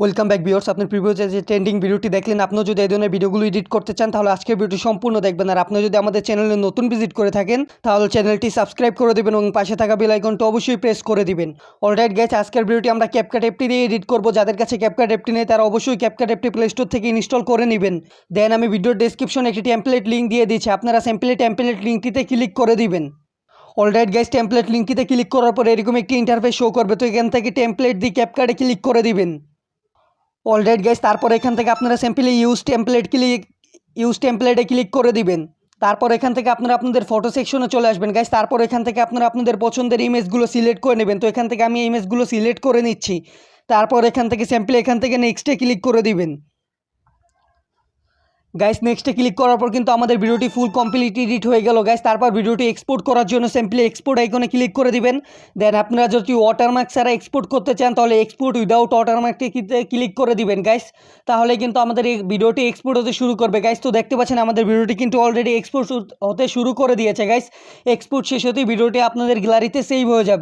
Welcome back viewers. আপনার previous যে trending ভিডিওটি দেখলেন, আপনিও যদি এই ধরনের ভিডিওগুলো এডিট করতে চান তাহলে আজকের ভিডিওটি সম্পূর্ণ দেখবেন। আর আপনি যদি আমাদের চ্যানেলে নতুন ভিজিট করে থাকেন তাহলে চ্যানেলটি সাবস্ক্রাইব করে দেবেন এবং পাশে থাকা বেল আইকনটি অবশ্যই প্রেস করে দিবেন। অলরাইট গাইস, আজকের ভিডিওটি আমরা ক্যাপকাট অ্যাপটি দিয়ে এডিট করব। যাদের কাছে ক্যাপকাট অ্যাপটি নেই তারা অবশ্যই ক্যাপকাট অ্যাপটি প্লে স্টোর থেকে ইনস্টল করে নেবেন। দেন আমি ভিডিওর ডেসক্রিপশনে একটি টেমপ্লেট লিঙ্ক দিয়ে দিচ্ছি, আপনারা সিম্পলি টেমপ্লেট লিঙ্কটিতে ক্লিক করে দিবেন। অলরাইট গাইস, টেমপ্লেট লিঙ্কটিতে ক্লিক করার পর এরকম একটি ইন্টারফেস শো করবে। তো এখান থেকে টেমপ্লেট দিয়ে ক্যাপকাটে ক্লিক করে দিবেন। অলরাইট গাইস, তারপর এখান থেকে আপনারা সিম্পলি ইউজ টেমপ্লেটে ক্লিক করে দিবেন। তারপর এখান থেকে আপনারা আপনাদের ফটো সেকশনে চলে আসবেন গাইস। তারপর এখান থেকে আপনারা আপনাদের পছন্দের ইমেজগুলো সিলেক্ট করে নেবেন। তো এখান থেকে আমি ইমেজগুলো সিলেক্ট করে নিচ্ছি। তারপর এখান থেকে সিম্পলি এখান থেকে নেক্সটে ক্লিক করে দিবেন। গাইস, নেক্সটে ক্লিক করার পর কিন্তু আমাদের ভিডিওটি ফুল কমপ্লিট এডিট হয়ে গেল গাইস। তারপর ভিডিওটি এক্সপোর্ট করার জন্য সিম্পলি এক্সপোর্ট আইকনে ক্লিক করে দিবেন। দেন আপনারা যদি ওয়াটারমার্ক ছাড়া এক্সপোর্ট করতে চান তাহলে এক্সপোর্ট উইদাউট ওয়াটারমার্কটি ক্লিক করে দিবেন গাইস। তাহলে কিন্তু আমাদের এই ভিডিওটি এক্সপোর্ট হতে শুরু করবে গাইস। তো দেখতে পাচ্ছেন আমাদের ভিডিওটি কিন্তু অলরেডি এক্সপোর্ট হতে শুরু করে দিয়েছে গাইস। এক্সপোর্ট শেষ হতেই ভিডিওটি আপনাদের গ্যালারিতে সেভ হয়ে যাবে।